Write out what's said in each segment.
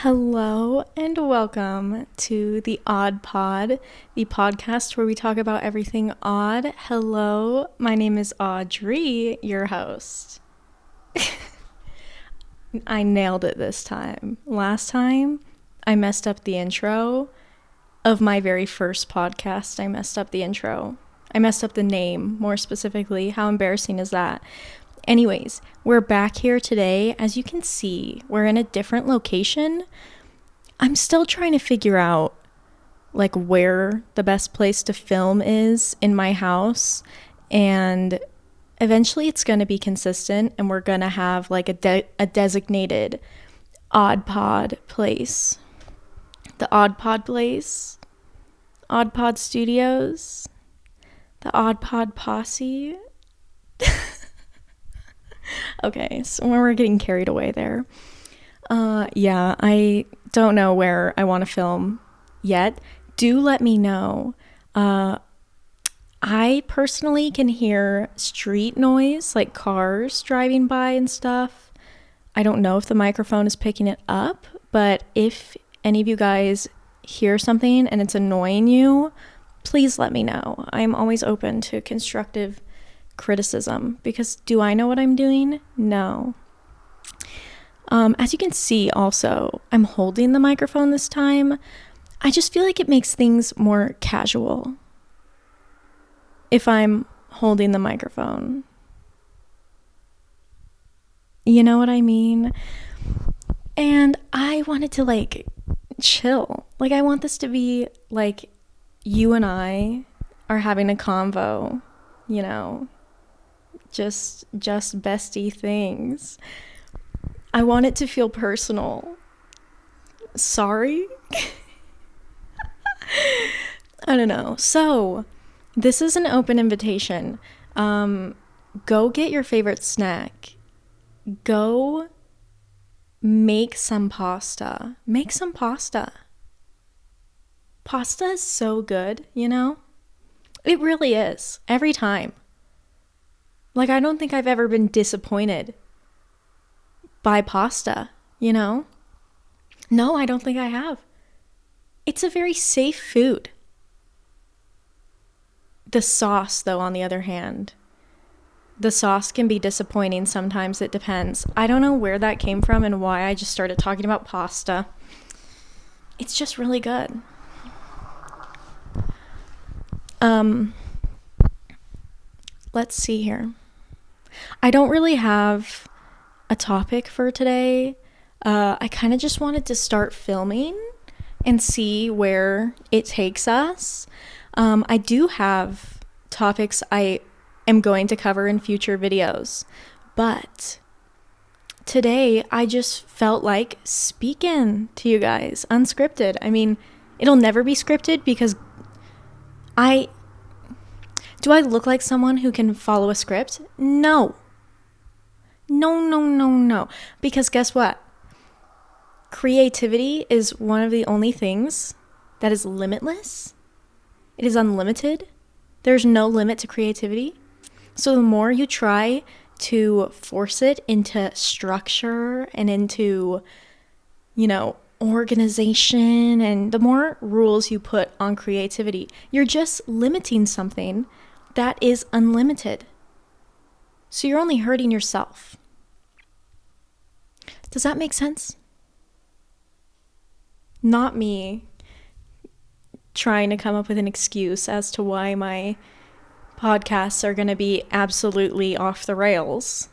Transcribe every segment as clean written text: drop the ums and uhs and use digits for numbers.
Hello and welcome to the AudPod, the podcast where we talk about everything odd. Hello, my name is Audrey, your host. I nailed it this time. Last time, I messed up the intro of my very first podcast. I messed up the intro. I messed up the name, more specifically. How embarrassing is that? Anyways, we're back here today. As you can see, we're in a different location. I'm still trying to figure out where the best place to film is in my house, and eventually it's going to be consistent and we're going to have a designated AudPod place. The AudPod place, AudPod Studios, the AudPod Posse. Okay, so we're getting carried away there. I don't know where I want to film yet. Do let me know. I personally can hear street noise, like cars driving by and stuff. I don't know if the microphone is picking it up, but if any of you guys hear something and it's annoying you, please let me know. I'm always open to constructive criticism, because do I know what I'm doing? No. As you can see also, I'm holding the microphone this time. I just feel like it makes things more casual if I'm holding the microphone. You know what I mean? And I wanted to chill. I want this to be like you and I are having a convo, just bestie things. I want it to feel personal. Sorry? I don't know. So, this is an open invitation. Go get your favorite snack. Go make some pasta. Make some pasta. Pasta is so good, It really is. Every time. I don't think I've ever been disappointed by pasta, No, I don't think I have. It's a very safe food. The sauce, though, on the other hand, the sauce can be disappointing sometimes. It depends. I don't know where that came from and why I just started talking about pasta. It's just really good. Let's see here. I don't really have a topic for today. I kind of just wanted to start filming and see where it takes us. I do have topics I am going to cover in future videos, but today I just felt like speaking to you guys unscripted. I mean, it'll never be scripted because do I look like someone who can follow a script? No. No. Because guess what? Creativity is one of the only things that is limitless. It is unlimited. There's no limit to creativity. So the more you try to force it into structure and into, organization, and the more rules you put on creativity, you're just limiting something that is unlimited. So you're only hurting yourself. Does that make sense? Not me trying to come up with an excuse as to why my podcasts are going to be absolutely off the rails.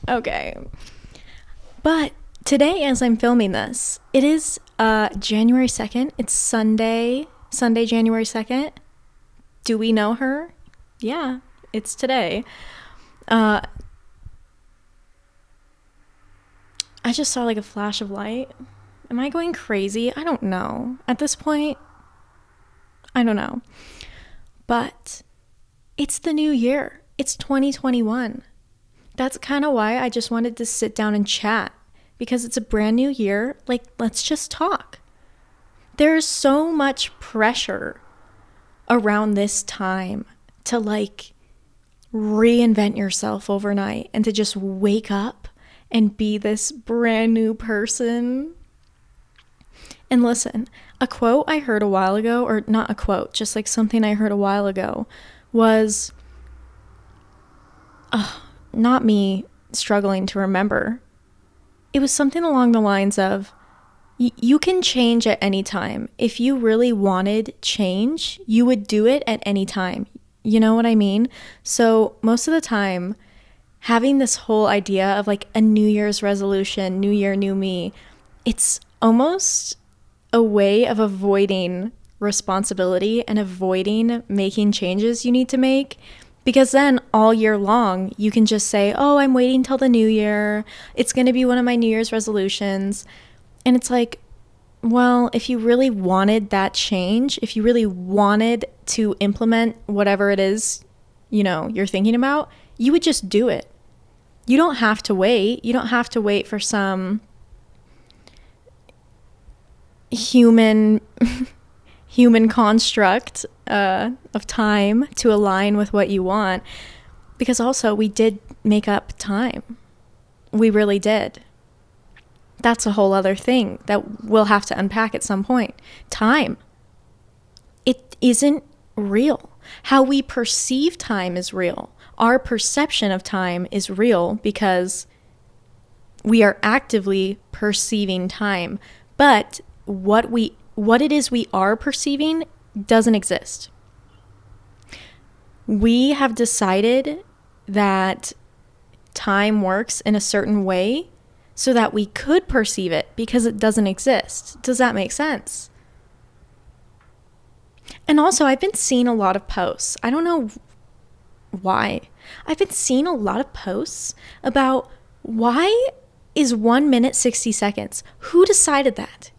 Okay. But today, as I'm filming this, it is January 2nd. It's Sunday, January 2nd. Do we know her? Yeah, it's today. I just saw a flash of light. Am I going crazy? I don't know. At this point, I don't know. But it's the new year. It's 2021. That's kind of why I just wanted to sit down and chat, because it's a brand new year. Let's just talk. There's so much pressure around this time to reinvent yourself overnight and to just wake up and be this brand new person. And listen, a quote I heard a while ago, or not a quote, just like something I heard a while ago was, not me struggling to remember. It was something along the lines of, you can change at any time. If you really wanted change, you would do it at any time. You know what I mean? So most of the time, having this whole idea of like a New Year's resolution, new year, new me, it's almost a way of avoiding responsibility and avoiding making changes you need to make. Because then all year long, you can just say, oh, I'm waiting till the new year. It's going to be one of my New Year's resolutions. And it's like, well, if you really wanted that change, if you really wanted to implement whatever it is, you're thinking about, you would just do it. You don't have to wait. You don't have to wait for some human construct of time to align with what you want. Because also, we did make up time. We really did. That's a whole other thing that we'll have to unpack at some point. Time. It isn't real. How we perceive time is real. Our perception of time is real because we are actively perceiving time. But what it is we are perceiving doesn't exist. We have decided that time works in a certain way so that we could perceive it because it doesn't exist. Does that make sense? And also, I've been seeing a lot of posts. I don't know why. I've been seeing a lot of posts about why is 1 minute 60 seconds? Who decided that?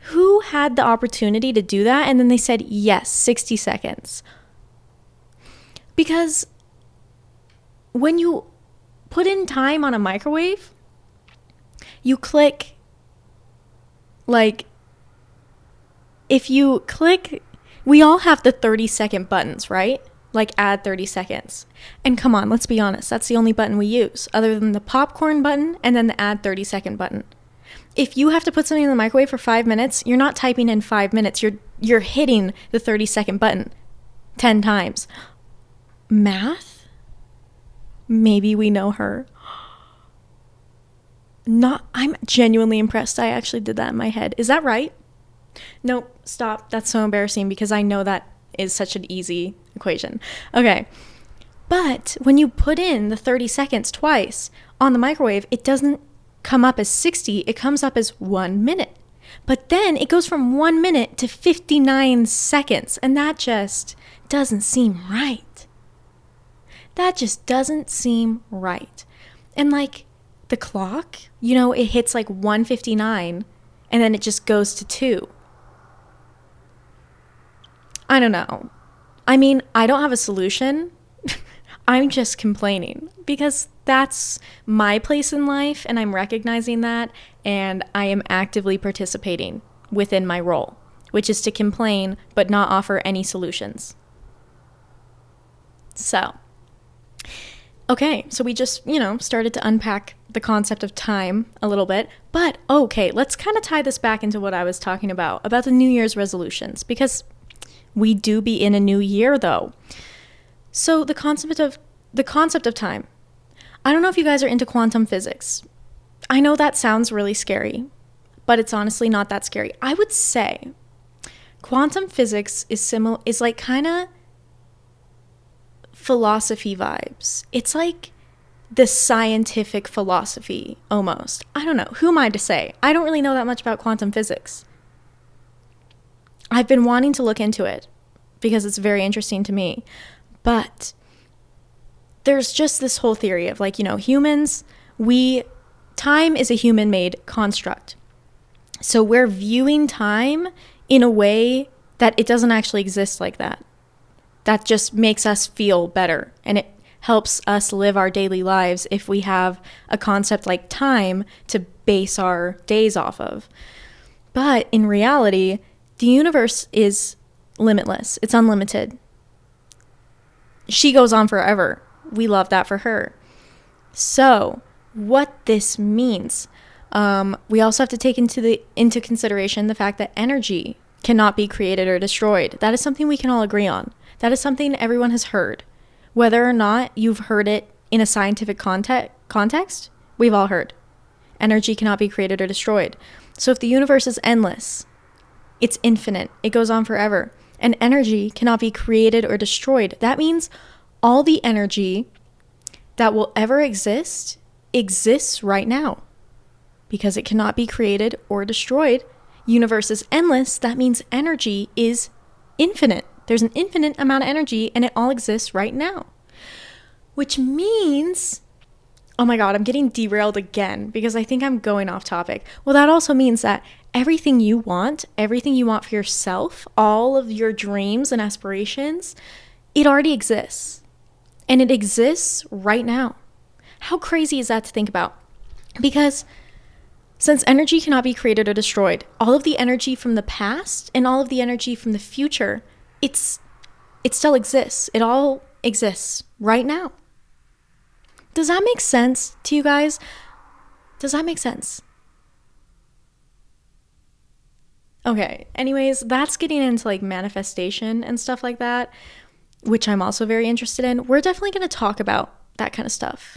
Who had the opportunity to do that? And then they said, yes, 60 seconds. Because when you put in time on a microwave, you click, if you click, we all have the 30-second buttons, right? Like add 30 seconds. And come on, let's be honest, that's the only button we use, other than the popcorn button and then the add 30-second button. If you have to put something in the microwave for 5 minutes, you're not typing in 5 minutes, you're hitting the 30-second button 10 times. Math? Maybe we know her. I'm genuinely impressed. I actually did that in my head. Is that right? Nope, stop. That's so embarrassing because I know that is such an easy equation. Okay. But when you put in the 30 seconds twice on the microwave, it doesn't come up as 60. It comes up as 1 minute. But then it goes from 1 minute to 59 seconds. And that just doesn't seem right. That just doesn't seem right. And the clock, it hits 1:59 and then it just goes to 2. I don't know. I mean, I don't have a solution. I'm just complaining because that's my place in life and I'm recognizing that and I am actively participating within my role, which is to complain but not offer any solutions. So, okay, so we just, started to unpack the concept of time a little bit. But, okay, let's kind of tie this back into what I was talking about the New Year's resolutions, because we do be in a new year, though. So the concept of time. I don't know if you guys are into quantum physics. I know that sounds really scary, but it's honestly not that scary. I would say quantum physics is kind of philosophy vibes. It's like the scientific philosophy almost. I don't know. Who am I to say? I don't really know that much about quantum physics. I've been wanting to look into it because it's very interesting to me. But there's just this whole theory of humans, time is a human-made construct. So we're viewing time in a way that it doesn't actually exist like that. That just makes us feel better. And it helps us live our daily lives if we have a concept like time to base our days off of. But in reality, the universe is limitless. It's unlimited. She goes on forever. We love that for her. So what this means, we also have to take into consideration the fact that energy cannot be created or destroyed. That is something we can all agree on. That is something everyone has heard. Whether or not you've heard it in a scientific context, we've all heard. Energy cannot be created or destroyed. So if the universe is endless, it's infinite, it goes on forever, and energy cannot be created or destroyed, that means all the energy that will ever exist exists right now. Because it cannot be created or destroyed, universe is endless, that means energy is infinite. There's an infinite amount of energy and it all exists right now. Which means, oh my God, I'm getting derailed again because I think I'm going off topic. Well, that also means that everything you want for yourself, all of your dreams and aspirations, it already exists. And it exists right now. How crazy is that to think about? Because since energy cannot be created or destroyed, all of the energy from the past and all of the energy from the future, it still exists. It all exists right now. Does that make sense to you guys? Does that make sense? Okay, anyways, that's getting into like manifestation and stuff like that, which I'm also very interested in. We're definitely going to talk about that kind of stuff.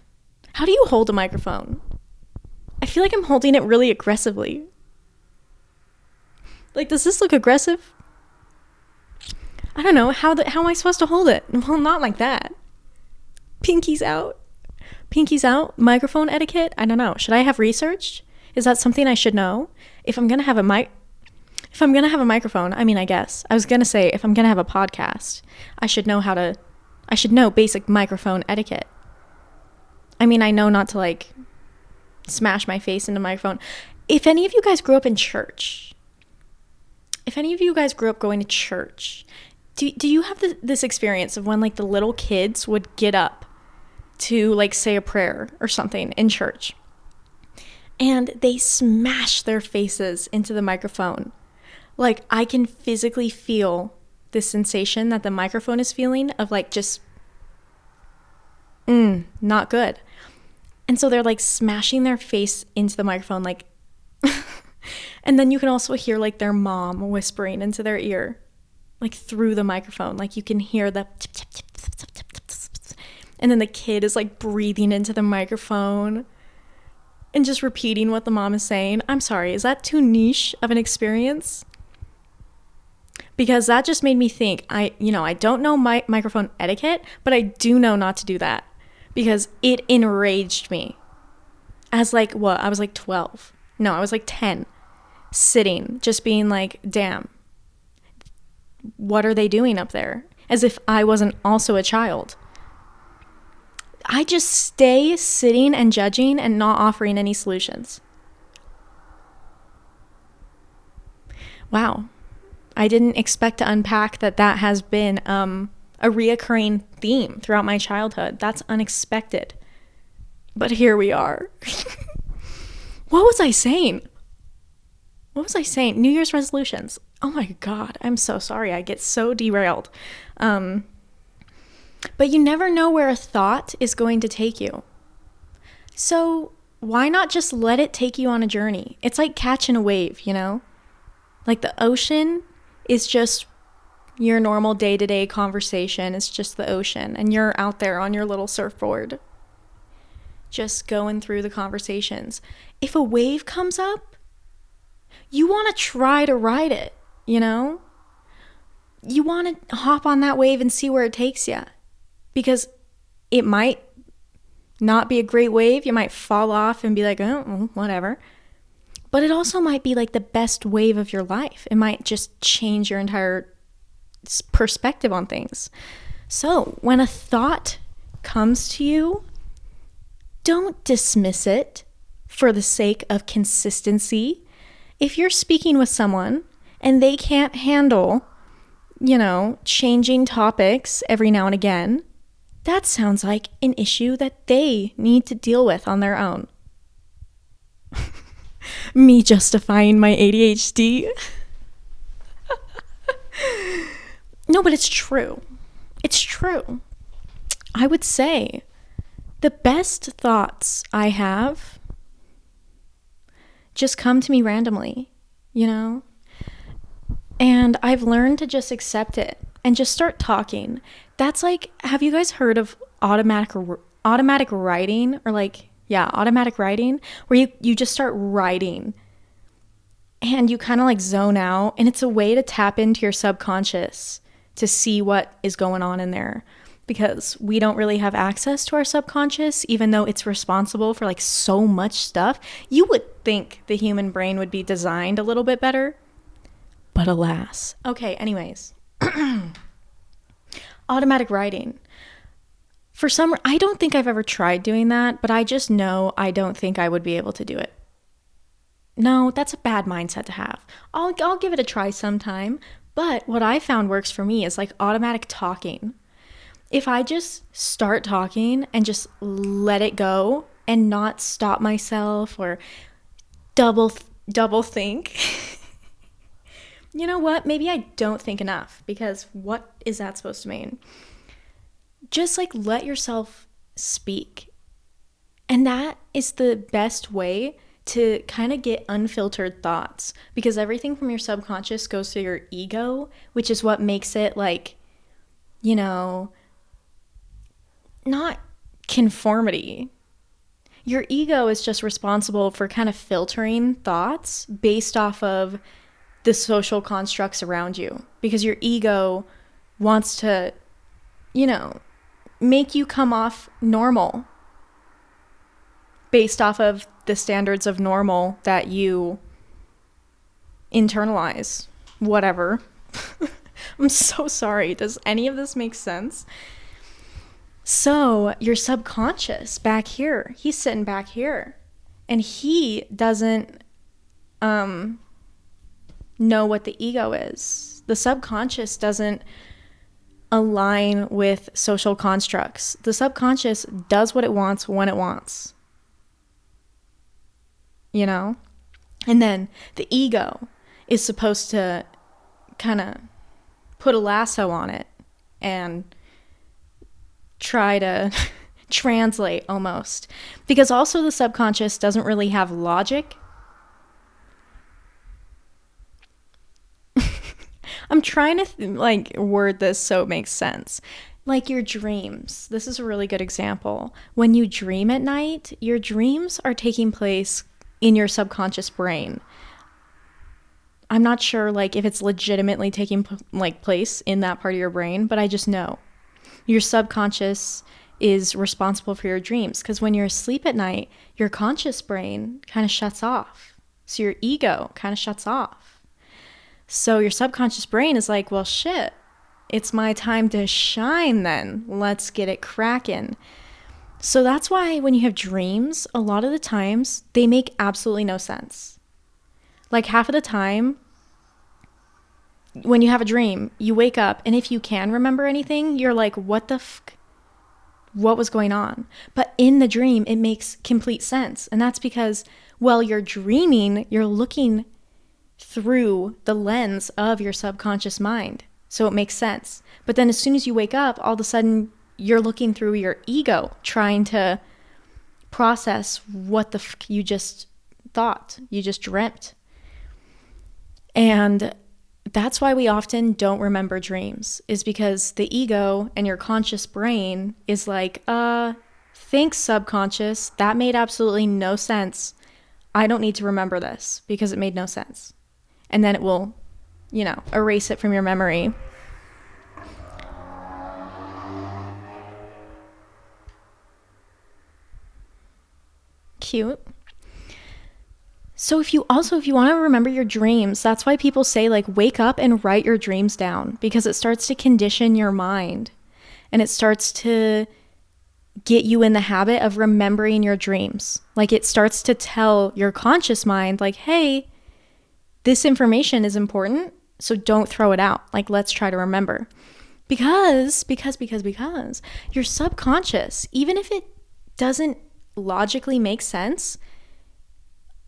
How do you hold a microphone? I feel like I'm holding it really aggressively. Like, does this look aggressive? I don't know. How am I supposed to hold it? Well, not like that. Pinkies out. Pinkies out. Microphone etiquette. I don't know. Should I have researched? Is that something I should know? If I'm gonna have a microphone, I mean, I guess I was gonna say if I'm gonna have a podcast, I should know basic microphone etiquette. I mean, I know not to like smash my face into the microphone. If any of you guys grew up in church, if any of you guys grew up going to church, do you have this experience of when like the little kids would get up to like say a prayer or something in church and they smash their faces into the microphone? Like, I can physically feel the sensation that the microphone is feeling of like just not good. And so they're like smashing their face into the microphone, like and then you can also hear like their mom whispering into their ear, like through the microphone. Like you can hear the tip, tip, tip, tip, tip, tip, tip, tip. And then the kid is like breathing into the microphone and just repeating what the mom is saying. I'm sorry, is that too niche of an experience? Because that just made me think, I don't know my microphone etiquette, but I do know not to do that. Because it enraged me. As like, what? I was like 12. No, I was like 10. Sitting, just being like, damn. What are they doing up there? As if I wasn't also a child. I just stay sitting and judging and not offering any solutions. Wow. I didn't expect to unpack that has been a reoccurring theme throughout my childhood. That's unexpected. But here we are. What was I saying? New Year's resolutions. Oh my God, I'm so sorry. I get so derailed. But you never know where a thought is going to take you. So why not just let it take you on a journey? It's like catching a wave, you know? Like the ocean is just your normal day-to-day conversation. It's just the ocean, and you're out there on your little surfboard just going through the conversations. If a wave comes up, you want to try to ride it, you know? You want to hop on that wave and see where it takes you, because it might not be a great wave. You might fall off and be like, oh, whatever. But it also might be like the best wave of your life. It might just change your entire perspective on things. So when a thought comes to you, don't dismiss it for the sake of consistency. If you're speaking with someone and they can't handle, changing topics every now and again, that sounds like an issue that they need to deal with on their own. Me justifying my ADHD. No, but it's true. It's true. I would say the best thoughts I have just come to me randomly, you know? And I've learned to just accept it and just start talking. That's like, have you guys heard of automatic writing, or like, yeah, automatic writing, where you just start writing and you kind of like zone out, and it's a way to tap into your subconscious to see what is going on in there, because we don't really have access to our subconscious, even though it's responsible for like so much stuff. You would think the human brain would be designed a little bit better, but alas. Okay, anyways. Automatic writing. I don't think I've ever tried doing that, but I just know I don't think I would be able to do it. No, that's a bad mindset to have. I'll give it a try sometime, but what I found works for me is like automatic talking. If I just start talking and just let it go and not stop myself or double think, you know what? Maybe I don't think enough, because what is that supposed to mean? Just like let yourself speak. And that is the best way to kind of get unfiltered thoughts, because everything from your subconscious goes to your ego, which is what makes it like, you know, not conformity. Your ego is just responsible for kind of filtering thoughts based off of the social constructs around you, because your ego wants to, you know, make you come off normal based off of the standards of normal that you internalize. Whatever. I'm so sorry. Does any of this make sense? So your subconscious back here, he's sitting back here, and he doesn't know what the ego is. The subconscious doesn't align with social constructs. The subconscious does what it wants when it wants. You know? And then the ego is supposed to kind of put a lasso on it and try to translate almost. Because also the subconscious doesn't really have logic. I'm trying to word this so it makes sense. Like your dreams. This is a really good example. When you dream at night, your dreams are taking place in your subconscious brain. I'm not sure if it's legitimately taking place in that part of your brain, but I just know your subconscious is responsible for your dreams, because when you're asleep at night, your conscious brain kind of shuts off. So your ego kind of shuts off. So your subconscious brain is like, well, shit, it's my time to shine then. Let's get it cracking. So that's why when you have dreams, a lot of the times they make absolutely no sense. Like half of the time when you have a dream, you wake up, and if you can remember anything, you're like, what the fuck? What was going on? But in the dream, it makes complete sense. And that's because while you're dreaming, you're looking through the lens of your subconscious mind. So it makes sense. But then as soon as you wake up, all of a sudden you're looking through your ego, trying to process what the fuck you just thought, you just dreamt. And that's why we often don't remember dreams, is because the ego and your conscious brain is like, thanks subconscious, that made absolutely no sense. I don't need to remember this because it made no sense. And then it will, erase it from your memory. Cute. So if you want to remember your dreams, that's why people say wake up and write your dreams down, because it starts to condition your mind and it starts to get you in the habit of remembering your dreams. It starts to tell your conscious mind hey, this information is important, so don't throw it out. Let's try to remember. Because your subconscious, even if it doesn't logically make sense,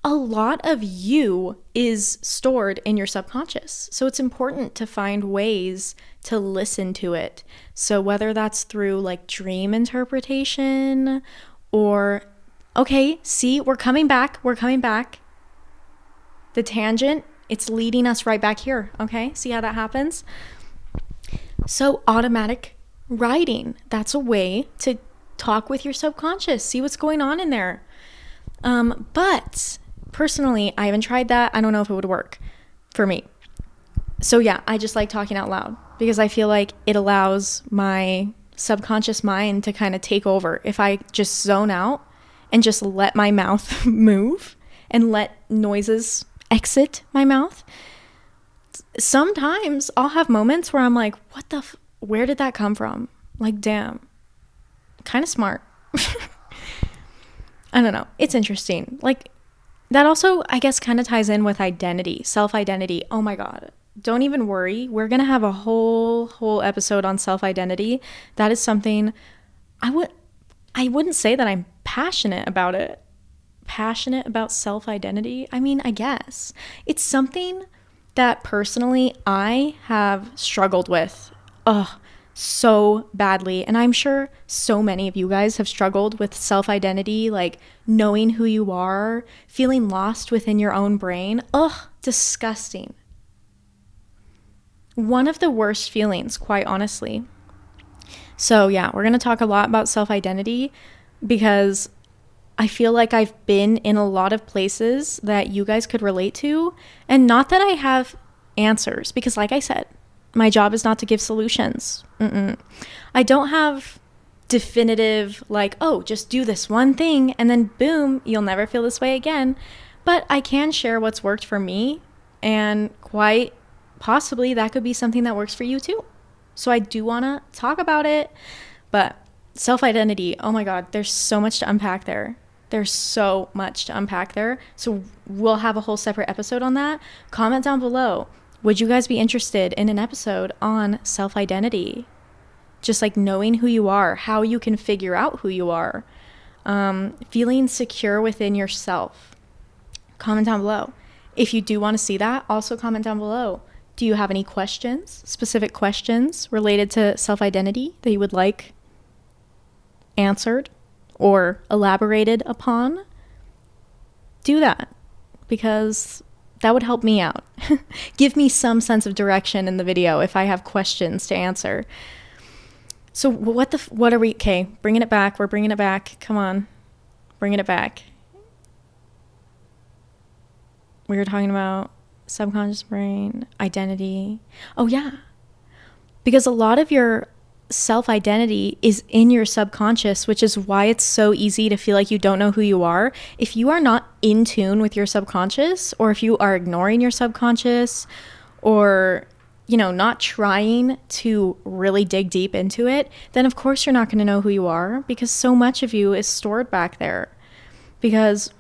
a lot of you is stored in your subconscious. So it's important to find ways to listen to it. So whether that's through like dream interpretation or, okay, see, we're coming back. The tangent, it's leading us right back here. Okay, see how that happens? So automatic writing, that's a way to talk with your subconscious, see what's going on in there. But personally, I haven't tried that. I don't know if it would work for me. So yeah, I just like talking out loud because I feel like it allows my subconscious mind to kind of take over. If I just zone out and just let my mouth move and let noises exit my mouth, sometimes I'll have moments where I'm like, where did that come from? Like, damn, kind of smart. I don't know. It's interesting. Like, that also, I guess, kind of ties in with identity, self-identity. Oh my God. Don't even worry. We're going to have a whole episode on self-identity. That is something I wouldn't say that I'm passionate about it. Passionate about self-identity? I mean, I guess. It's something that personally I have struggled with. So badly. And I'm sure so many of you guys have struggled with self-identity, like knowing who you are, feeling lost within your own brain. Disgusting. One of the worst feelings, quite honestly. So yeah, we're going to talk a lot about self-identity because I feel like I've been in a lot of places that you guys could relate to. And not that I have answers, because like I said, my job is not to give solutions. I don't have definitive, like, oh, just do this one thing and then boom, you'll never feel this way again. But I can share what's worked for me, and quite possibly that could be something that works for you too. So I do want to talk about it. But self-identity, oh my God, there's so much to unpack there. So we'll have a whole separate episode on that. Comment down below. Would you guys be interested in an episode on self-identity? Just like knowing who you are, how you can figure out who you are, feeling secure within yourself. Comment down below. If you do want to see that, also comment down below. Do you have any questions, specific questions related to self-identity that you would like answered or elaborated upon? Do that, because that would help me out. Give me some sense of direction in the video if I have questions to answer. So what are we, okay, bringing it back. We're bringing it back. Come on, bringing it back. We were talking about subconscious brain, identity. Oh yeah, because a lot of your self-identity is in your subconscious, which is why it's so easy to feel like you don't know who you are. If you are not in tune with your subconscious, or if you are ignoring your subconscious, or not trying to really dig deep into it, then of course you're not going to know who you are, because so much of you is stored back there. Because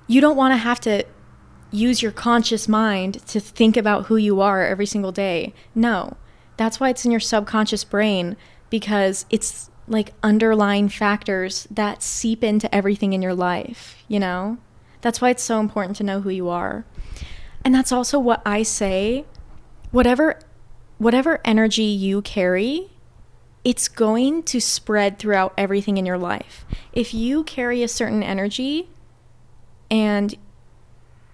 you don't want to have to use your conscious mind to think about who you are every single day. No. That's why it's in your subconscious brain, because it's like underlying factors that seep into everything in your life, That's why it's so important to know who you are. And that's also what I say, whatever energy you carry, it's going to spread throughout everything in your life. If you carry a certain energy and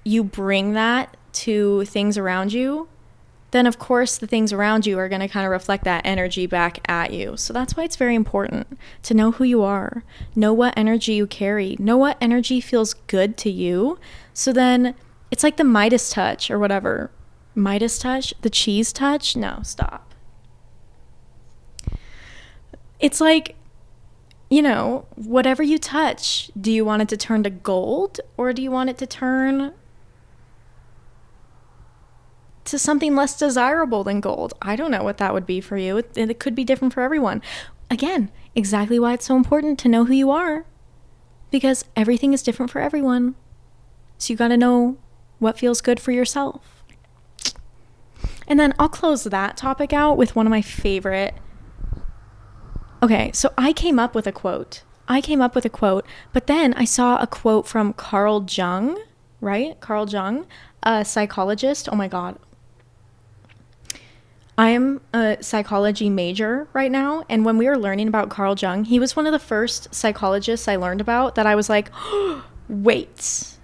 you bring that to things around you, then of course the things around you are going to kind of reflect that energy back at you. So that's why it's very important to know who you are, know what energy you carry, know what energy feels good to you. So then it's like the Midas touch or whatever. Midas touch? The cheese touch? No, stop. It's like, whatever you touch, do you want it to turn to gold, or do you want it to turn to something less desirable than gold? I don't know what that would be for you. It could be different for everyone. Again, exactly why it's so important to know who you are, because everything is different for everyone. So you got to know what feels good for yourself. And then I'll close that topic out with one of my favorite. Okay, so I came up with a quote. I came up with a quote, but then I saw a quote from Carl Jung, right? Carl Jung, a psychologist. Oh my God. I am a psychology major right now, and when we were learning about Carl Jung, he was one of the first psychologists I learned about that I was like, wait,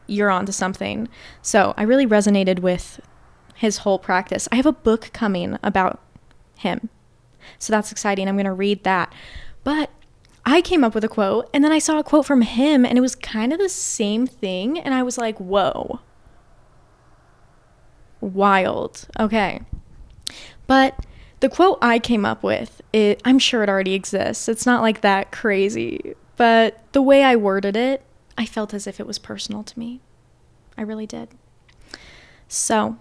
you're onto something. So I really resonated with his whole practice. I have a book coming about him, so that's exciting. I'm going to read that. But I came up with a quote, and then I saw a quote from him, and it was kind of the same thing, and I was like, whoa. Wild. Okay. But the quote I came up with, I'm sure it already exists. It's not like that crazy. But the way I worded it, I felt as if it was personal to me. I really did. So,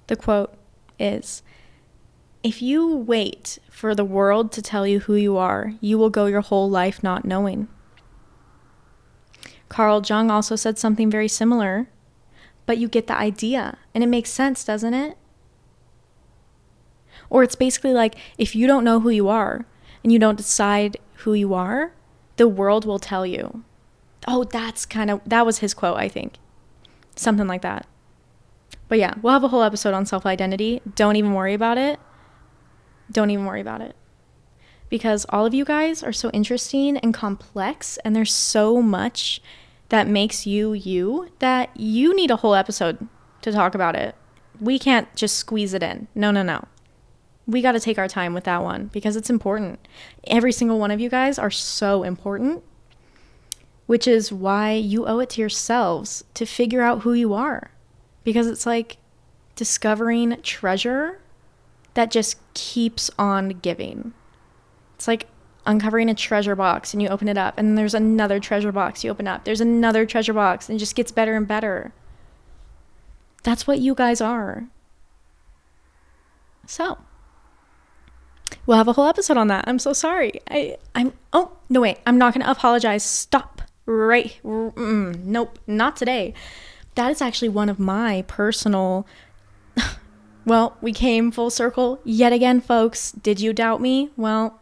the quote is, if you wait for the world to tell you who you are, you will go your whole life not knowing. Carl Jung also said something very similar, but you get the idea, and it makes sense, doesn't it? Or it's basically like, if you don't know who you are, and you don't decide who you are, the world will tell you. Oh, that was his quote, I think. Something like that. But yeah, we'll have a whole episode on self-identity. Don't even worry about it. Don't even worry about it. Because all of you guys are so interesting and complex, and there's so much that makes you that you need a whole episode to talk about it. We can't just squeeze it in. No. We got to take our time with that one because it's important. Every single one of you guys are so important, which is why you owe it to yourselves to figure out who you are, because it's like discovering treasure that just keeps on giving. It's like uncovering a treasure box and you open it up, and then there's another treasure box you open up. There's another treasure box, and it just gets better and better. That's what you guys are. So, we'll have a whole episode on that. I'm so sorry. I'm not going to apologize. Stop. Right. Nope, not today. That is actually one of my personal... Well, we came full circle yet again, folks. Did you doubt me? Well,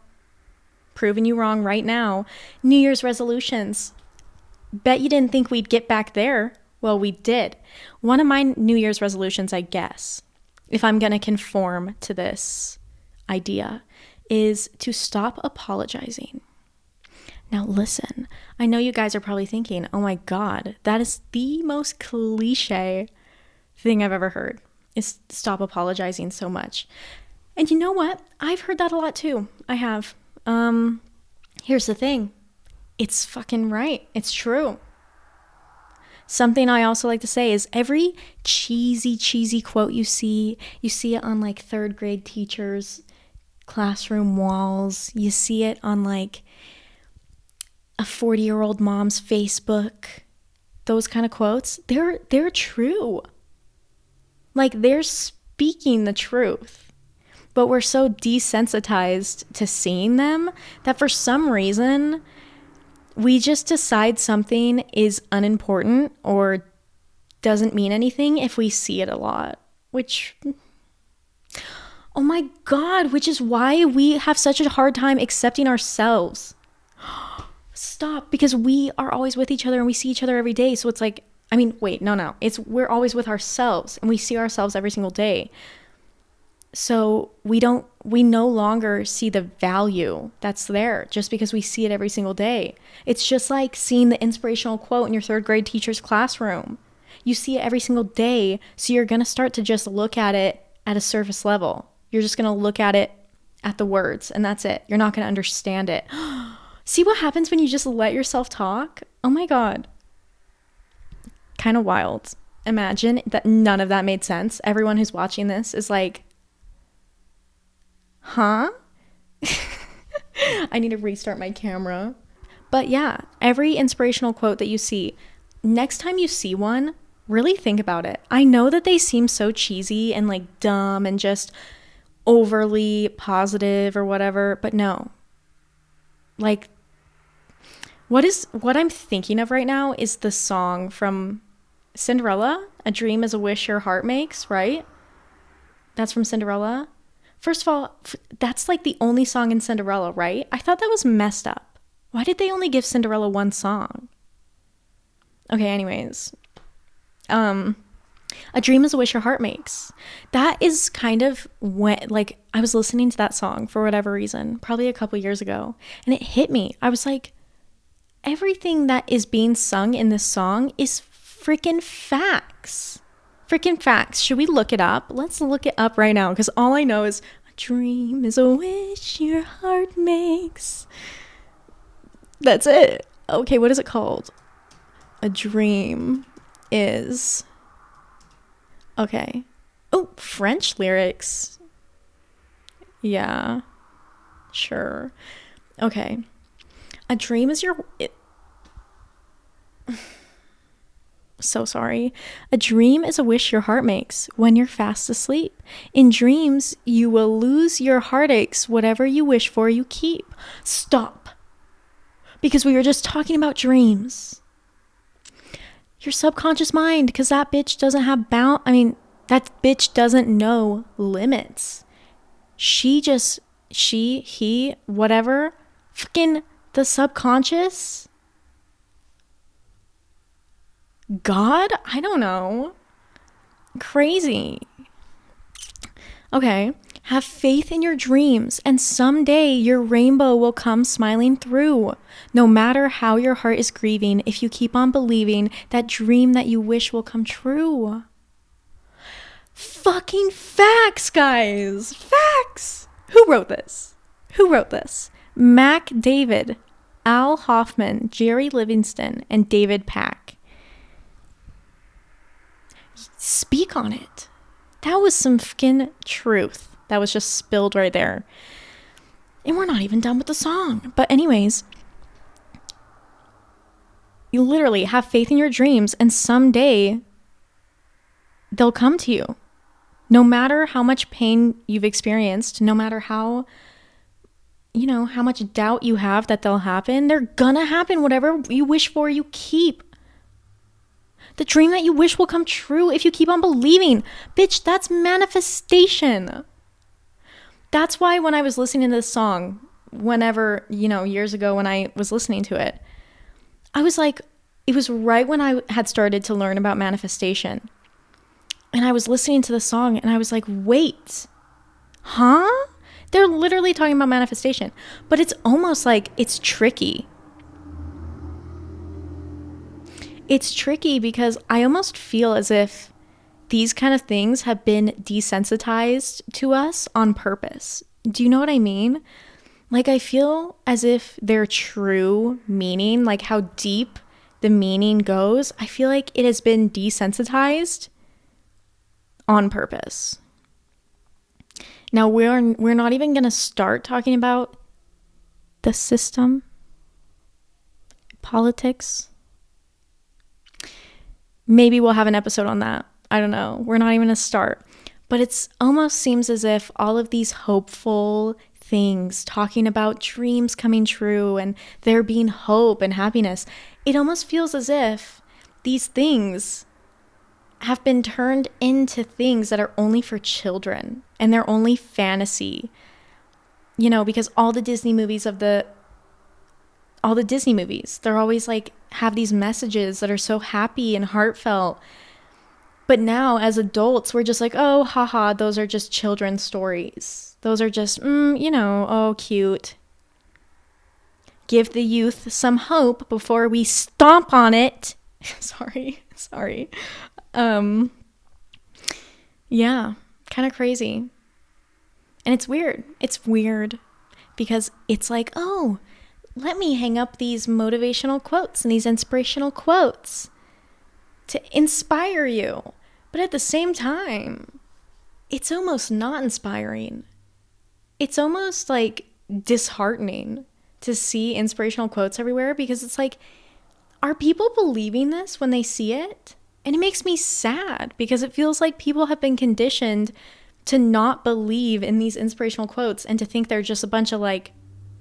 proving you wrong right now. New Year's resolutions. Bet you didn't think we'd get back there. Well, we did. One of my New Year's resolutions, I guess, if I'm going to conform to this idea, is to stop apologizing. Now listen, I know you guys are probably thinking, oh my God, that is the most cliche thing I've ever heard, is stop apologizing so much. And you know what? I've heard that a lot too. I have. Here's the thing. It's fucking right. It's true. Something I also like to say is every cheesy quote you see it on like third grade teachers' classroom walls. You see it on like a 40-year-old mom's Facebook. Those kind of quotes, they're true. Like, they're speaking the truth. But we're so desensitized to seeing them that for some reason we just decide something is unimportant or doesn't mean anything if we see it a lot. Which, oh my God, which is why we have such a hard time accepting ourselves. Stop, because we are always with each other and we see each other every day. So it's like, I mean, wait, no. We're always with ourselves and we see ourselves every single day. So we no longer see the value that's there just because we see it every single day. It's just like seeing the inspirational quote in your third grade teacher's classroom. You see it every single day, so you're going to start to just look at it at a surface level. You're just going to look at it at the words, and that's it. You're not going to understand it. See what happens when you just let yourself talk? Oh my God. Kind of wild. Imagine that none of that made sense. Everyone who's watching this is like, huh? I need to restart my camera. But yeah, every inspirational quote that you see, next time you see one, really think about it. I know that they seem so cheesy and like dumb and just overly positive or whatever, but no. Like, what I'm thinking of right now is the song from Cinderella, A Dream is a Wish Your Heart Makes, right? That's from Cinderella. First of all, that's like the only song in Cinderella, right? I thought that was messed up. Why did they only give Cinderella one song? Okay, anyways. A dream is a wish your heart makes. That is kind of when, like, I was listening to that song for whatever reason, probably a couple years ago, and it hit me. I was like, everything that is being sung in this song is freaking facts. Freaking facts. Should we look it up? Let's look it up right now, because all I know is a dream is a wish your heart makes. That's it. Okay, what is it called? A dream is... Okay. Oh, French lyrics. Yeah. Sure. Okay. A dream is your... So sorry. A dream is a wish your heart makes when you're fast asleep. In dreams, you will lose your heartaches. Whatever you wish for, you keep. Stop. Because we were just talking about dreams. Your subconscious mind, because that bitch doesn't have that bitch doesn't know limits. He, whatever, fucking the subconscious, God, I don't know. Crazy. Okay. Have faith in your dreams, and someday your rainbow will come smiling through. No matter how your heart is grieving, if you keep on believing, that dream that you wish will come true. Fucking facts, guys. Facts. Who wrote this? Mac David, Al Hoffman, Jerry Livingston, and David Pack. Speak on it. That was some fucking truth. That was just spilled right there. And we're not even done with the song. But anyways, you literally have faith in your dreams, and someday they'll come to you. No matter how much pain you've experienced, no matter how much doubt you have that they'll happen, they're gonna happen. Whatever you wish for, you keep. The dream that you wish will come true if you keep on believing. Bitch, that's manifestation. That's why when I was listening to this song, whenever, years ago when I was listening to it, I was like, it was right when I had started to learn about manifestation. And I was listening to the song and I was like, wait, huh? They're literally talking about manifestation, but it's almost like it's tricky. It's tricky because I almost feel as if these kind of things have been desensitized to us on purpose. Do you know what I mean? Like, I feel as if their true meaning, like how deep the meaning goes, I feel like it has been desensitized on purpose. Now, we're not even going to start talking about the system, politics. Maybe we'll have an episode on that. I don't know. We're not even going to start. But it's almost seems as if all of these hopeful things, talking about dreams coming true and there being hope and happiness, it almost feels as if these things have been turned into things that are only for children and they're only fantasy. Because all the Disney movies, they're always like have these messages that are so happy and heartfelt. But now as adults, we're just like, oh, haha, those are just children's stories. Those are just, oh, cute. Give the youth some hope before we stomp on it. Sorry. Yeah, kind of crazy. And it's weird. Because it's like, oh, let me hang up these motivational quotes and these inspirational quotes to inspire you. But at the same time, it's almost not inspiring. It's almost like disheartening to see inspirational quotes everywhere, because it's like, are people believing this when they see it? And it makes me sad because it feels like people have been conditioned to not believe in these inspirational quotes and to think they're just a bunch of like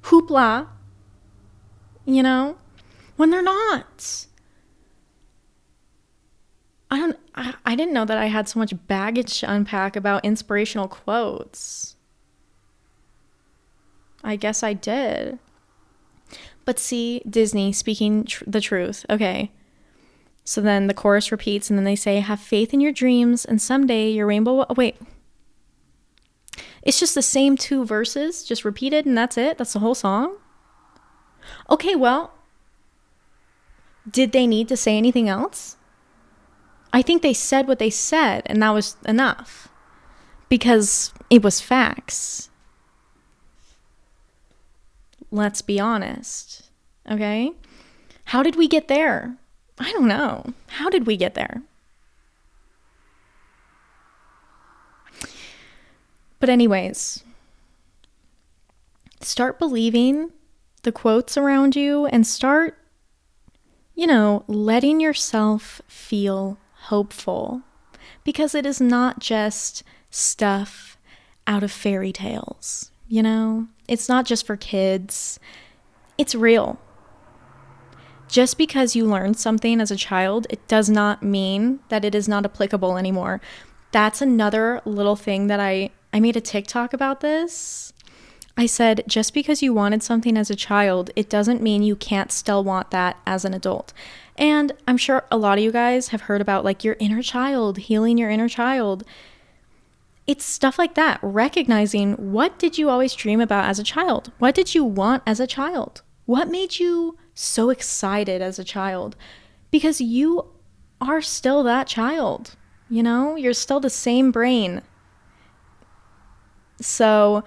hoopla, when they're not. I didn't know that I had so much baggage to unpack about inspirational quotes. I guess I did. But see, Disney speaking the truth. Okay. So then the chorus repeats and then they say, have faith in your dreams and someday your rainbow will... Wait. It's just the same 2 verses, just repeated, and that's it? That's the whole song? Okay, well, did they need to say anything else? I think they said what they said, and that was enough. Because it was facts. Let's be honest. Okay? How did we get there? I don't know. How did we get there? But anyways, start believing the quotes around you and start, letting yourself feel hopeful, because it is not just stuff out of fairy tales, It's not just for kids. It's real. Just because you learned something as a child, it does not mean that it is not applicable anymore. That's another little thing that I made a TikTok about this. I said, just because you wanted something as a child, it doesn't mean you can't still want that as an adult. And I'm sure a lot of you guys have heard about your inner child, healing your inner child. It's stuff like that. Recognizing, what did you always dream about as a child? What did you want as a child? What made you so excited as a child? Because you are still that child, You're still the same brain. So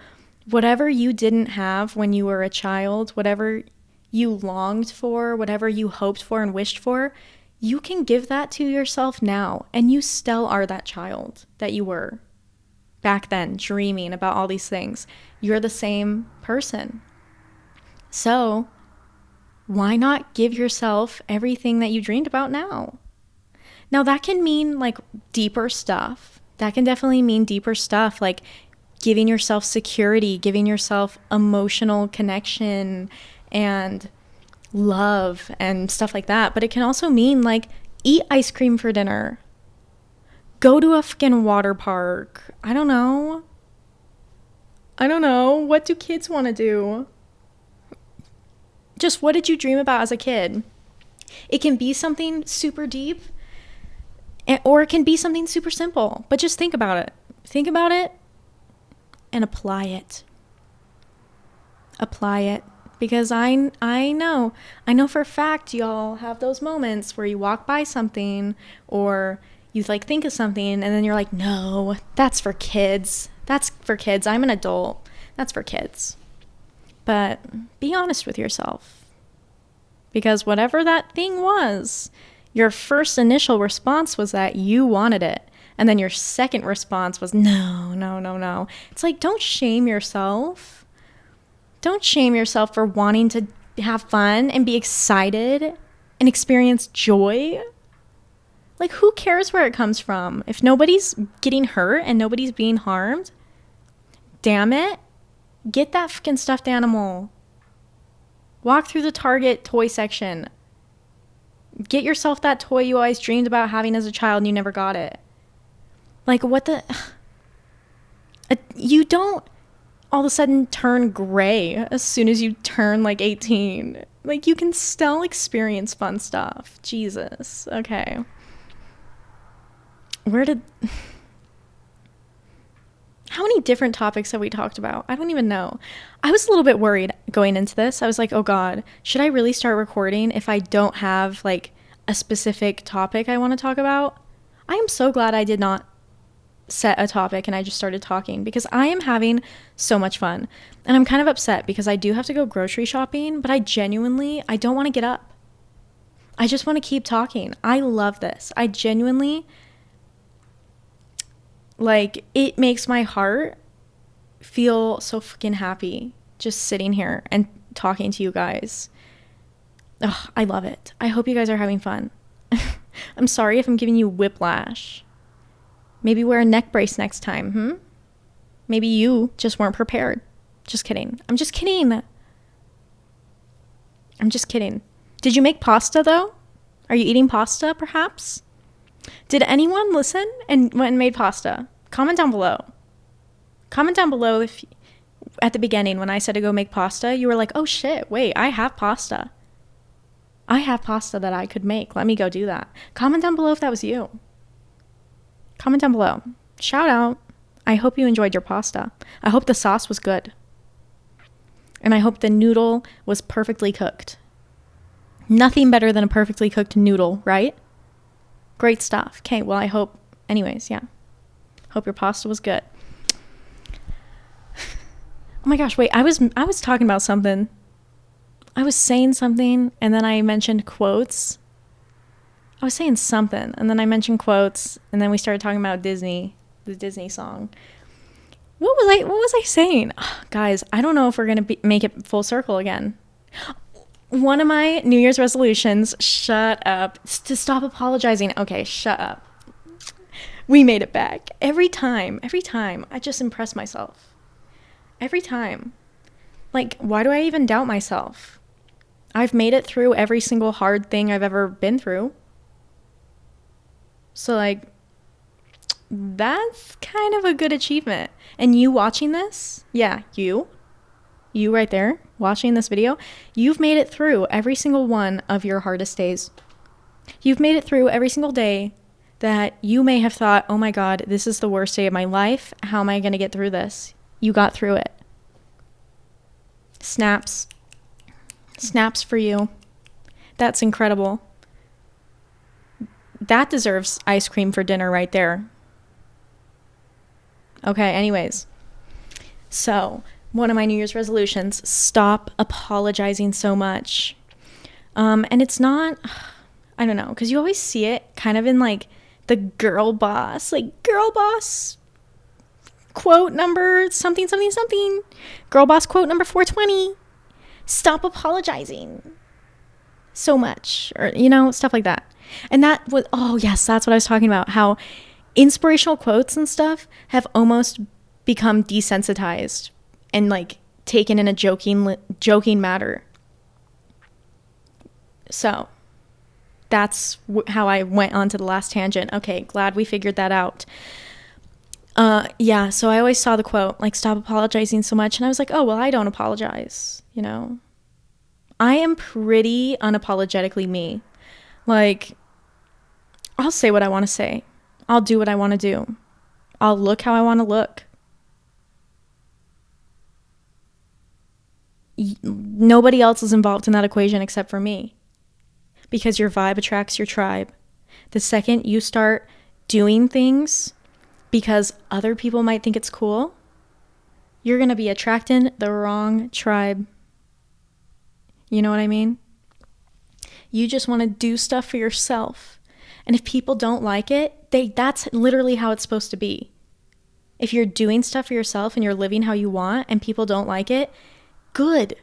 whatever you didn't have when you were a child, whatever you longed for, whatever you hoped for and wished for, you can give that to yourself now. And you still are that child that you were back then, dreaming about all these things. You're the same person. So why not give yourself everything that you dreamed about now? Now that can mean deeper stuff. That can definitely mean deeper stuff, like giving yourself security, giving yourself emotional connection and love and stuff like that. But it can also mean eat ice cream for dinner. Go to a fucking water park. I don't know. What do kids want to do? Just what did you dream about as a kid? It can be something super deep, or it can be something super simple. But just think about it. Think about it and apply it. Apply it. Because I know for a fact y'all have those moments where you walk by something or you think of something and then you're like, no, that's for kids. That's for kids. I'm an adult. That's for kids. But be honest with yourself. Because whatever that thing was, your first initial response was that you wanted it. And then your second response was, no. It's don't shame yourself. Don't shame yourself for wanting to have fun and be excited and experience joy. Who cares where it comes from? If nobody's getting hurt and nobody's being harmed, damn it, get that fucking stuffed animal. Walk through the Target toy section. Get yourself that toy you always dreamed about having as a child and you never got it. What the... You don't all of a sudden turn gray as soon as you turn 18. You can still experience fun stuff. Jesus. Okay. How many different topics have we talked about? I don't even know. I was a little bit worried going into this. I was like, oh God, should I really start recording if I don't have a specific topic I want to talk about? I am so glad I did not set a topic and I just started talking, because I am having so much fun. And I'm kind of upset because I do have to go grocery shopping, but I don't want to get up. I just want to keep talking. I love this. I genuinely, it makes my heart feel so freaking happy just sitting here and talking to you guys. Ugh, I love it. I hope you guys are having fun. I'm sorry if I'm giving you whiplash. Maybe wear a neck brace next time, Maybe you just weren't prepared. Just kidding. I'm just kidding. Did you make pasta, though? Are you eating pasta, perhaps? Did anyone listen and went and made pasta? Comment down below. Comment down below at the beginning when I said to go make pasta, you were like, oh shit, wait, I have pasta. I have pasta that I could make. Let me go do that. Comment down below if that was you. Comment down below. Shout out. I hope you enjoyed your pasta. I hope the sauce was good. And I hope the noodle was perfectly cooked. Nothing better than a perfectly cooked noodle, right? Great stuff. Okay, well, I hope, anyways, yeah. Hope your pasta was good. Oh my gosh, wait, I was talking about something. I was saying something, and then I mentioned quotes. I was saying something, and then I mentioned quotes, and then we started talking about Disney, the Disney song. What was I saying? Oh, guys, I don't know if we're going to make it full circle again. One of my New Year's resolutions, shut up, to stop apologizing. Okay, shut up. We made it back. Every time, I just impress myself. Every time. Like, why do I even doubt myself? I've made it through every single hard thing I've ever been through. So, like, that's kind of a good achievement. And you watching this, yeah, you right there watching this video, you've made it through every single one of your hardest days. You've made it through every single day that you may have thought, oh my God, this is the worst day of my life. How am I going to get through this? You got through it. Snaps for you. That's incredible. That deserves ice cream for dinner right there. Okay, anyways. So, one of my New Year's resolutions, stop apologizing so much. And it's not, I don't know, because you always see it kind of in like the girl boss quote number something. Girl boss quote number 420. Stop apologizing so much, or, you know, stuff like that. And that was, oh yes, that's what I was talking about. How inspirational quotes and stuff have almost become desensitized and like taken in a joking matter. So that's how I went on to the last tangent. Okay, glad we figured that out. Yeah, so I always saw the quote, like, stop apologizing so much. And I was like, oh, well, I don't apologize, you know. I am pretty unapologetically me. Like, I'll say what I want to say. I'll do what I want to do. I'll look how I want to look. Nobody else is involved in that equation except for me. Because your vibe attracts your tribe. The second you start doing things because other people might think it's cool, you're going to be attracting the wrong tribe. You know what I mean? You just want to do stuff for yourself. And if people don't like it, that's literally how it's supposed to be. If you're doing stuff for yourself and you're living how you want and people don't like it, good.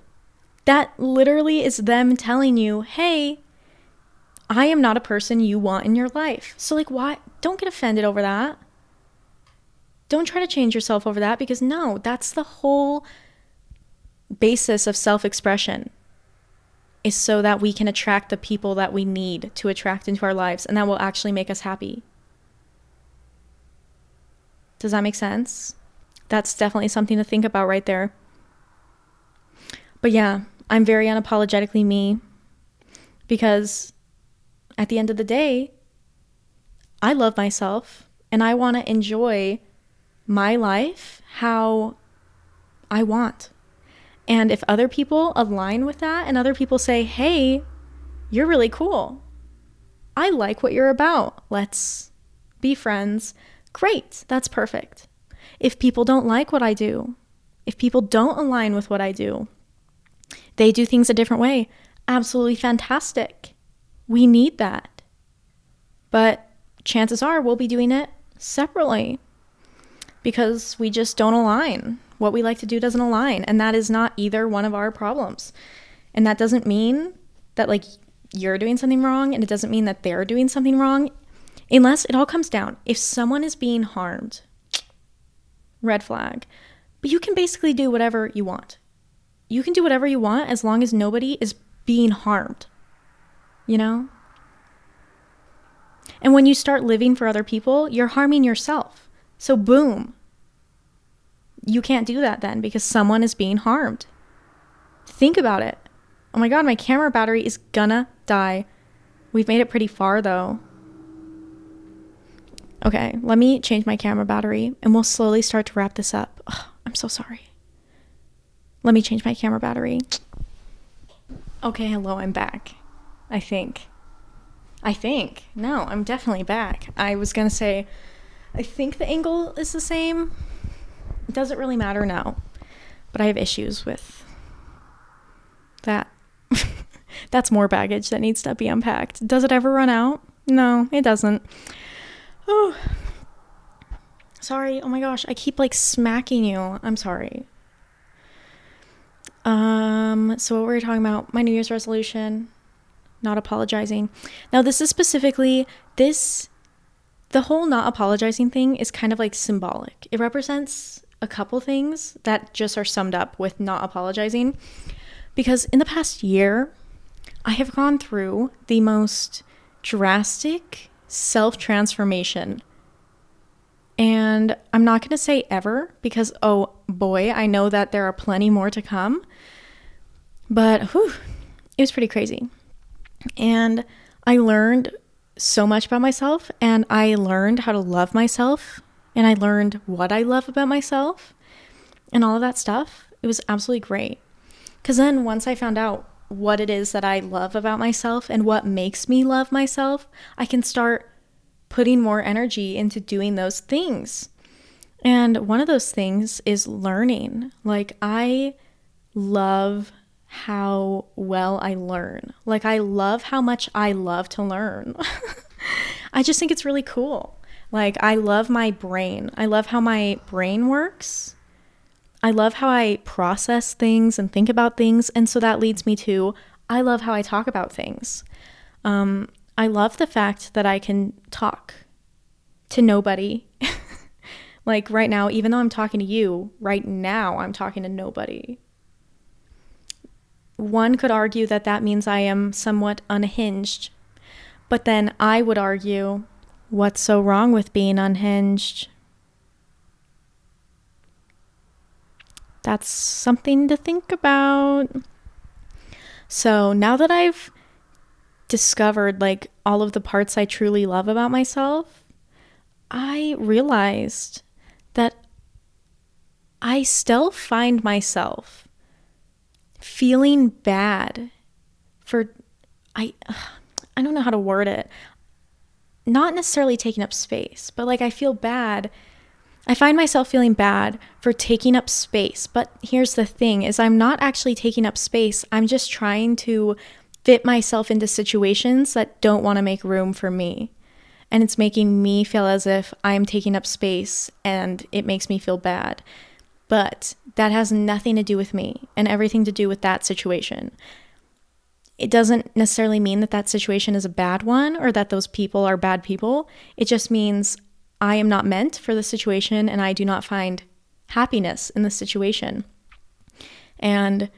That literally is them telling you, hey, I am not a person you want in your life. So like, why? Don't get offended over that. Don't try to change yourself over that, because no, that's the whole basis of self-expression, is so that we can attract the people that we need to attract into our lives, and that will actually make us happy. Does that make sense? That's definitely something to think about right there. But yeah, I'm very unapologetically me, because at the end of the day, I love myself and I want to enjoy my life how I want. And if other people align with that and other people say, hey, you're really cool, I like what you're about, let's be friends, great, that's perfect. If people don't like what I do, if people don't align with what I do, they do things a different way, absolutely fantastic. We need that. But chances are we'll be doing it separately because we just don't align. What we like to do doesn't align, and that is not either one of our problems. And that doesn't mean that like you're doing something wrong, and it doesn't mean that they're doing something wrong, unless it all comes down. If someone is being harmed, red flag. But you can basically do whatever you want. You can do whatever you want as long as nobody is being harmed, you know? And when you start living for other people, you're harming yourself. So boom, you can't do that then because someone is being harmed. Think about it. Oh my God, my camera battery is gonna die. We've made it pretty far though. Okay, let me change my camera battery and we'll slowly start to wrap this up. Oh, I'm so sorry. Let me change my camera battery. Okay, hello, I'm back. I think. No, I'm definitely back. I was gonna say, I think the angle is the same. It doesn't really matter now, but I have issues with that. That's more baggage that needs to be unpacked. Does it ever run out? No, it doesn't. Oh, sorry. Oh my gosh, I keep like smacking you. I'm sorry. So what were we talking about? My New Year's resolution, not apologizing. Now this is specifically the whole not apologizing thing is kind of like symbolic. It represents a couple things that just are summed up with not apologizing. Because in the past year, I have gone through the most drastic self-transformation. And I'm not going to say ever because, oh boy, I know that there are plenty more to come. But it was pretty crazy. And I learned so much about myself, and I learned how to love myself, and I learned what I love about myself and all of that stuff. It was absolutely great. Because then once I found out what it is that I love about myself and what makes me love myself, I can start putting more energy into doing those things. And one of those things is learning. Like, I love how well I learn. Like, I love how much I love to learn. I just think it's really cool. Like, I love my brain. I love how my brain works. I love how I process things and think about things. And so that leads me to, I love how I talk about things. I love the fact that I can talk to nobody. Like right now, even though I'm talking to you, right now I'm talking to nobody. One could argue that that means I am somewhat unhinged. But then I would argue, what's so wrong with being unhinged? That's something to think about. So now that I've discovered like all of the parts I truly love about myself, I realized that I still find myself feeling bad for, I don't know how to word it. Not necessarily taking up space, but like I feel bad. I find myself feeling bad for taking up space. But here's the thing is I'm not actually taking up space. I'm just trying to fit myself into situations that don't want to make room for me. And it's making me feel as if I'm taking up space and it makes me feel bad. But that has nothing to do with me and everything to do with that situation. It doesn't necessarily mean that that situation is a bad one or that those people are bad people. It just means I am not meant for the situation and I do not find happiness in the situation. And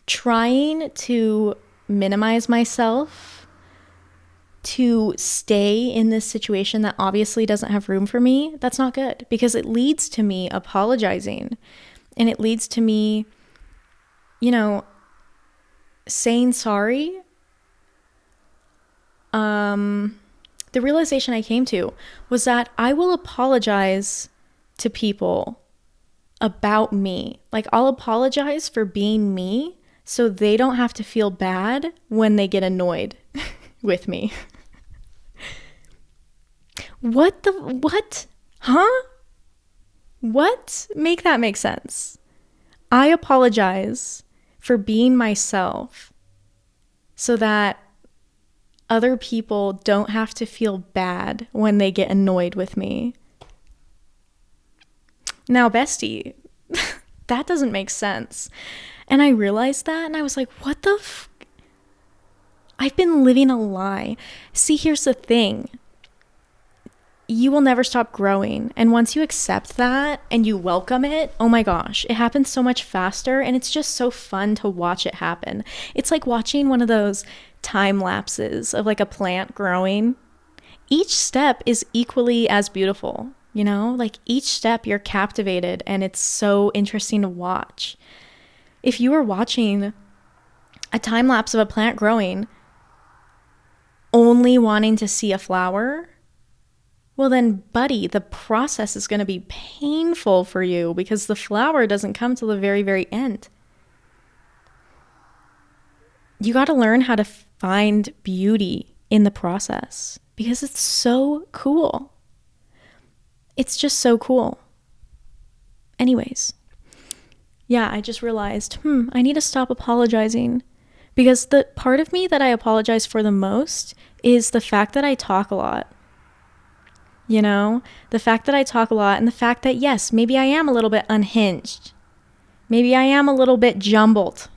trying to minimize myself to stay in this situation that obviously doesn't have room for me, that's not good because it leads to me apologizing and it leads to me, saying sorry. The realization I came to was that I will apologize to people about me. Like I'll apologize for being me so they don't have to feel bad when they get annoyed with me. What? Huh? What? Make that make sense. I apologize for being myself so that other people don't have to feel bad when they get annoyed with me. Now, bestie, that doesn't make sense. And I realized that and I was like, what the I've been living a lie. See, here's the thing. You will never stop growing. And once you accept that and you welcome it, oh my gosh, it happens so much faster and it's just so fun to watch it happen. It's like watching one of those time lapses of like a plant growing. Each step is equally as beautiful. you know? Like each step you're captivated and it's so interesting to watch. If you were watching a time lapse of a plant growing, only wanting to see a flower, well then, buddy, the process is going to be painful for you because the flower doesn't come till the very, very end. You got to learn how to find beauty in the process because it's so cool. It's just so cool. Anyways, yeah, I just realized, I need to stop apologizing because the part of me that I apologize for the most is the fact that I talk a lot. You know, the fact that I talk a lot and the fact that, yes, maybe I am a little bit unhinged. Maybe I am a little bit jumbled.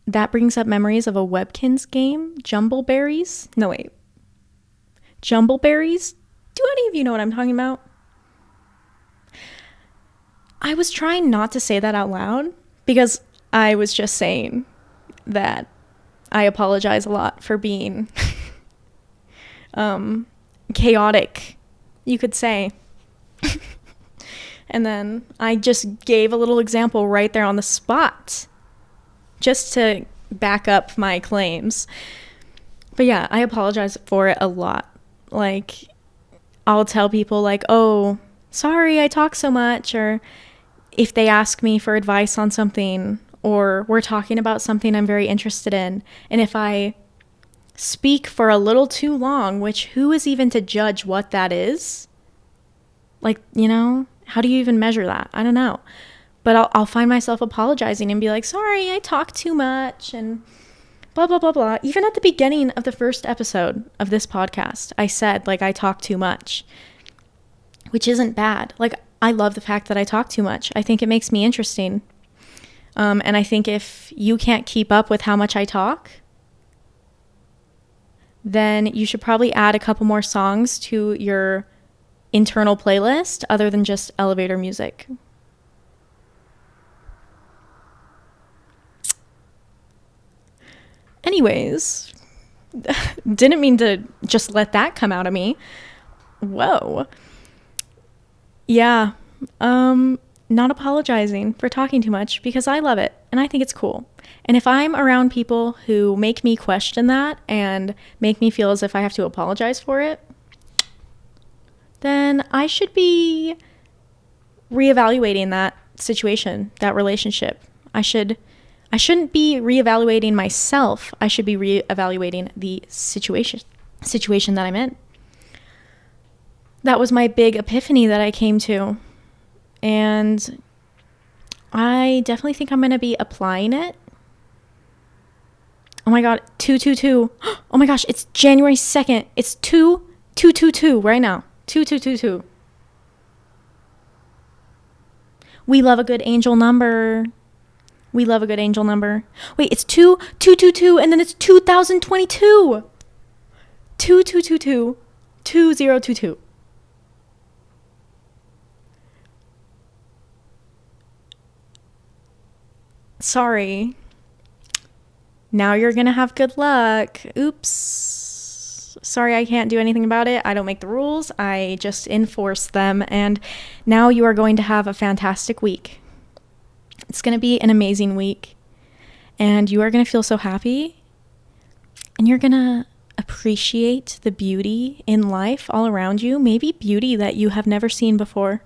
That brings up memories of a Webkinz game, Jumbleberries. No, wait. Jumbleberries? Do any of you know what I'm talking about? I was trying not to say that out loud because I was just saying that I apologize a lot for being chaotic, you could say. And then I just gave a little example right there on the spot just to back up my claims. But yeah, I apologize for it a lot. Like, I'll tell people like, oh, sorry I talk so much, or if they ask me for advice on something, or we're talking about something I'm very interested in, and if I speak for a little too long, which who is even to judge what that is? Like, you know, how do you even measure that? I don't know. But I'll find myself apologizing and be like, sorry, I talk too much and blah, blah, blah, blah. Even at the beginning of the first episode of this podcast, I said, like, I talk too much, which isn't bad. Like, I love the fact that I talk too much. I think it makes me interesting. And I think if you can't keep up with how much I talk, then you should probably add a couple more songs to your internal playlist other than just elevator music. Anyways, didn't mean to just let that come out of me. Whoa. Yeah. Not apologizing for talking too much because I love it and I think it's cool. And if I'm around people who make me question that and make me feel as if I have to apologize for it, then I should be reevaluating that situation, that relationship. I shouldn't be reevaluating myself. I should be reevaluating the situation that I'm in. That was my big epiphany that I came to. And I definitely think I'm going to be applying it. Oh my God, 222. Oh my gosh, it's January 2nd. It's 2222 right now. 2222. We love a good angel number. We love a good angel number. Wait, it's 2222 and then it's 2022. 2222 2022. Sorry. Now you're going to have good luck. Oops. Sorry, I can't do anything about it. I don't make the rules. I just enforce them. And now you are going to have a fantastic week. It's going to be an amazing week. And you are going to feel so happy. And you're going to appreciate the beauty in life all around you. Maybe beauty that you have never seen before.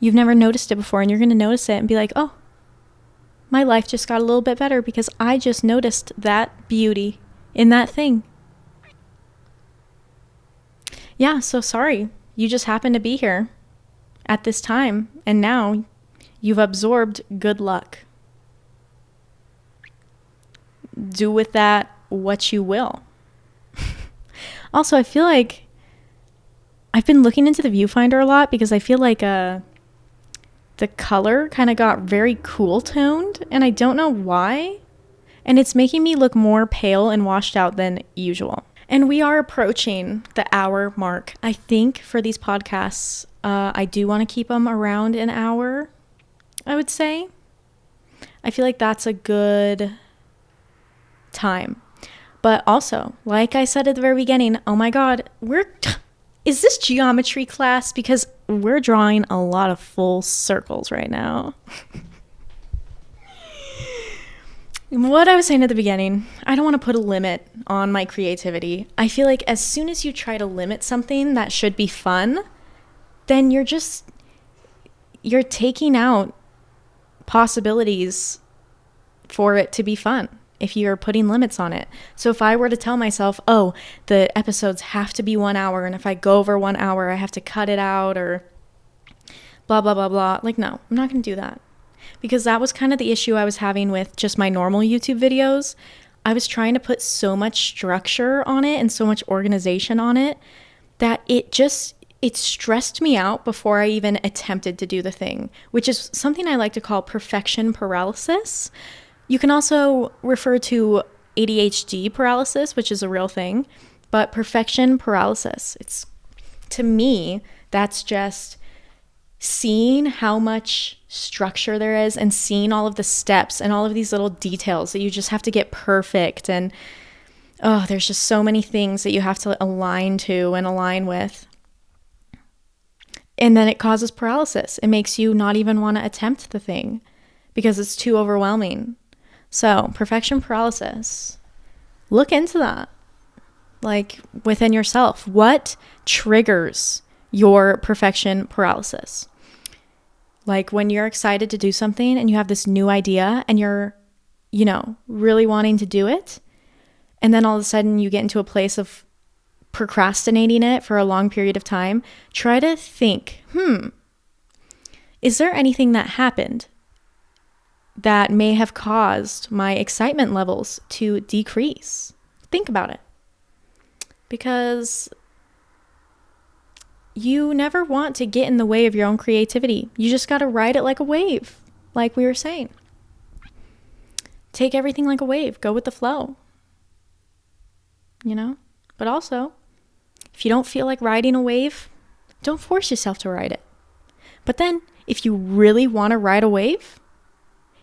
You've never noticed it before. And you're going to notice it and be like, oh, my life just got a little bit better because I just noticed that beauty in that thing. Yeah, so sorry. You just happened to be here at this time, and now you've absorbed good luck. Do with that what you will. Also, I feel like I've been looking into the viewfinder a lot because I feel like the color kind of got very cool toned, and I don't know why. And it's making me look more pale and washed out than usual. And we are approaching the hour mark. I think for these podcasts, I do want to keep them around an hour, I would say. I feel like that's a good time. But also, like I said at the very beginning, oh my God, is this geometry class? Because we're drawing a lot of full circles right now. What I was saying at the beginning, I don't want to put a limit on my creativity. I feel like as soon as you try to limit something that should be fun, then you're taking out possibilities for it to be fun if you're putting limits on it. So if I were to tell myself, oh, the episodes have to be 1 hour, and if I go over 1 hour, I have to cut it out, or blah, blah, blah, blah. Like, no, I'm not going to do that. Because that was kind of the issue I was having with just my normal YouTube videos. I was trying to put so much structure on it and so much organization on it that it stressed me out before I even attempted to do the thing, which is something I like to call perfection paralysis. You can also refer to ADHD paralysis, which is a real thing, but perfection paralysis, to me, that's just seeing how much structure there is and seeing all of the steps and all of these little details that you just have to get perfect. And there's just so many things that you have to align to and align with. And then it causes paralysis. It makes you not even want to attempt the thing because it's too overwhelming. So, perfection paralysis. Look into that. Like, within yourself. What triggers your perfection paralysis? Like when you're excited to do something and you have this new idea and you're, really wanting to do it. And then all of a sudden you get into a place of procrastinating it for a long period of time. Try to think, is there anything that happened that may have caused my excitement levels to decrease? Think about it. Because you never want to get in the way of your own creativity. You just got to ride it like a wave, like we were saying. Take everything like a wave. Go with the flow. But also, if you don't feel like riding a wave, don't force yourself to ride it. But then, if you really want to ride a wave,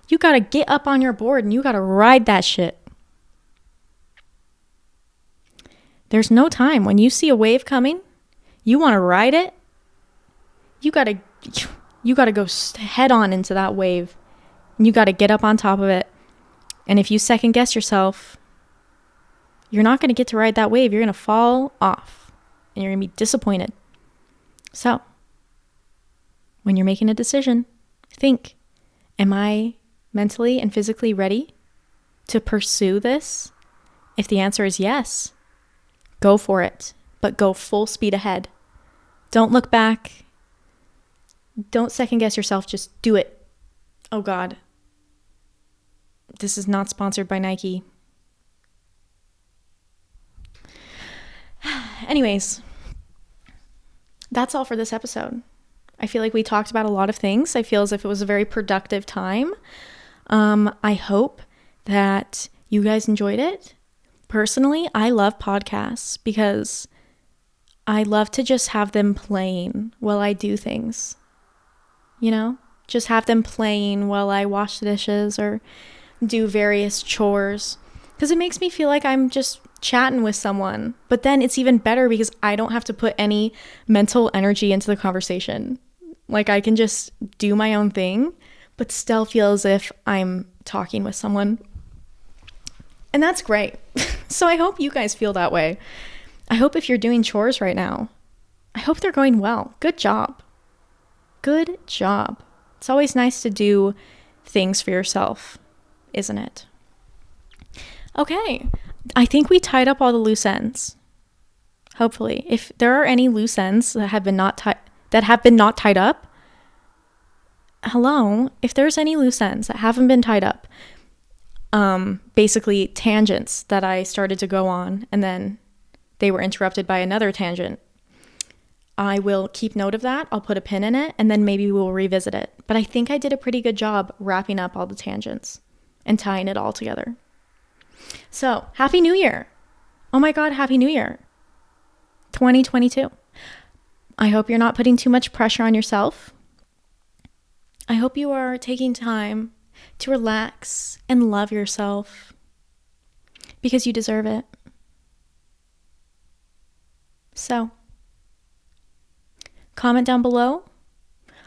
you got to get up on your board and you got to ride that shit. There's no time. When you see a wave coming, you want to ride it, you got to go head on into that wave. And you got to get up on top of it. And if you second guess yourself, you're not going to get to ride that wave. You're going to fall off and you're going to be disappointed. So, when you're making a decision, think, am I mentally and physically ready to pursue this? If the answer is yes, go for it, but go full speed ahead. Don't look back. Don't second guess yourself. Just do it. Oh God. This is not sponsored by Nike. Anyways, that's all for this episode. I feel like we talked about a lot of things. I feel as if it was a very productive time. I hope that you guys enjoyed it. Personally, I love podcasts because I love to just have them playing while I do things. Just have them playing while I wash the dishes or do various chores. Because it makes me feel like I'm just chatting with someone. But then it's even better because I don't have to put any mental energy into the conversation. Like I can just do my own thing, but still feel as if I'm talking with someone. And that's great. So I hope you guys feel that way. I hope if you're doing chores right now, I hope they're going well. Good job. Good job. It's always nice to do things for yourself, isn't it? Okay. I think we tied up all the loose ends. Hopefully. If there are any loose ends that have been not tied up, hello. If there's any loose ends that haven't been tied up, basically tangents that I started to go on and then they were interrupted by another tangent, I will keep note of that. I'll put a pin in it and then maybe we'll revisit it. But I think I did a pretty good job wrapping up all the tangents and tying it all together. So, Happy New Year. Oh my God, Happy New Year. 2022. I hope you're not putting too much pressure on yourself. I hope you are taking time to relax and love yourself. because you deserve it. So, comment down below.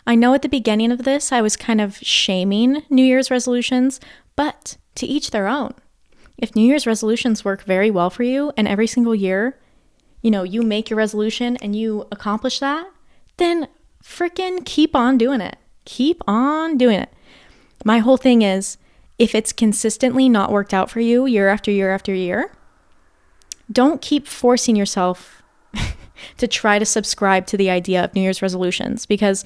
I know at the beginning of this, I was kind of shaming New Year's resolutions, but to each their own. If New Year's resolutions work very well for you and every single year, you make your resolution and you accomplish that, then freaking keep on doing it. Keep on doing it. My whole thing is, if it's consistently not worked out for you year after year after year, don't keep forcing yourself to try to subscribe to the idea of New Year's resolutions, because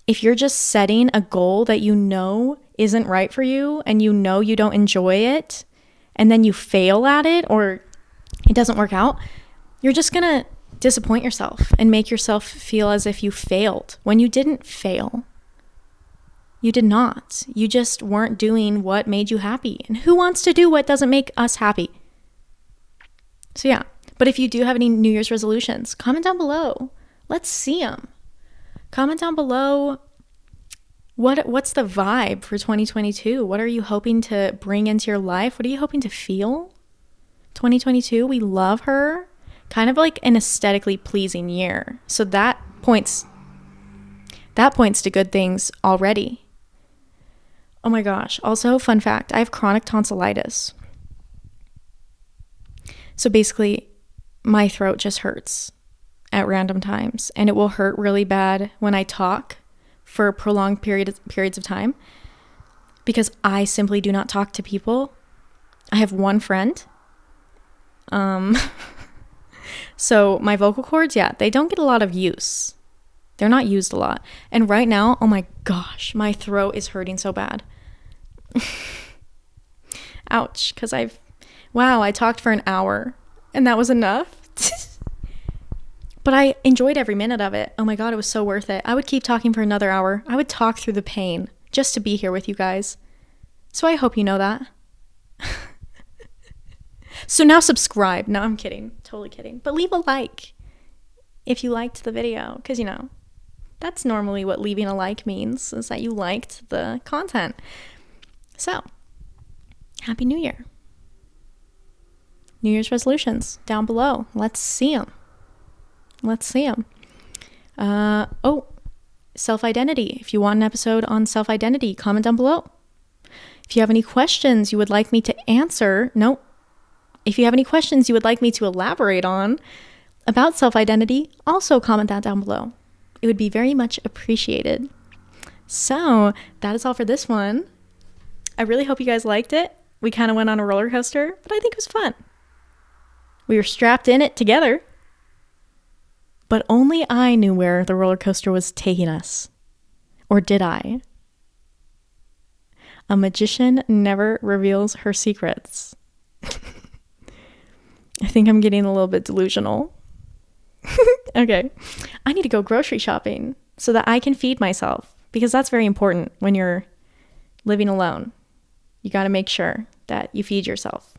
if you're just setting a goal that isn't right for you and you don't enjoy it, and then you fail at it or it doesn't work out, you're just going to disappoint yourself and make yourself feel as if you failed when you didn't fail. You did not. You just weren't doing what made you happy. And who wants to do what doesn't make us happy? So yeah. But if you do have any New Year's resolutions, comment down below. Let's see them. Comment down below what's the vibe for 2022? What are you hoping to bring into your life? What are you hoping to feel? 2022, we love her. Kind of like an aesthetically pleasing year. So that points to good things already. Oh my gosh. Also, fun fact, I have chronic tonsillitis. So basically, my throat just hurts at random times, and it will hurt really bad when I talk for prolonged periods of time, because I simply do not talk to people. I have one friend. So my vocal cords, they don't get a lot of use. They're not used a lot. And right now, oh my gosh, my throat is hurting so bad. Ouch, because I talked for an hour. And that was enough. But I enjoyed every minute of it. Oh my God, it was so worth it. I would keep talking for another hour. I would talk through the pain just to be here with you guys. So I hope you know that. So now subscribe. No, I'm kidding. Totally kidding. But leave a like if you liked the video. Because, that's normally what leaving a like means, is that you liked the content. So, Happy New Year. New Year's resolutions down below. Let's see them. Self-identity. If you want an episode on self-identity, comment down below. If you have any questions you would like me to answer, if you have any questions you would like me to elaborate on about self-identity, also comment that down below. It would be very much appreciated. So that is all for this one. I really hope you guys liked it. We kind of went on a roller coaster, but I think it was fun. We were strapped in it together. But only I knew where the roller coaster was taking us. Or did I? A magician never reveals her secrets. I think I'm getting a little bit delusional. Okay. I need to go grocery shopping so that I can feed myself, because that's very important when you're living alone. You got to make sure that you feed yourself.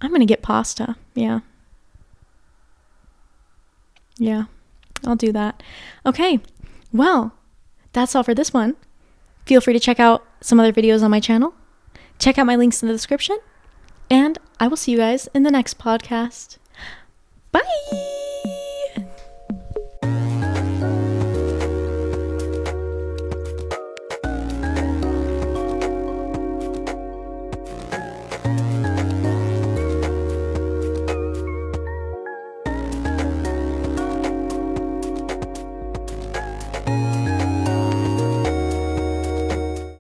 I'm going to get pasta. Yeah, I'll do that. Okay, well, that's all for this one. Feel free to check out some other videos on my channel. Check out my links in the description. And I will see you guys in the next podcast. Bye!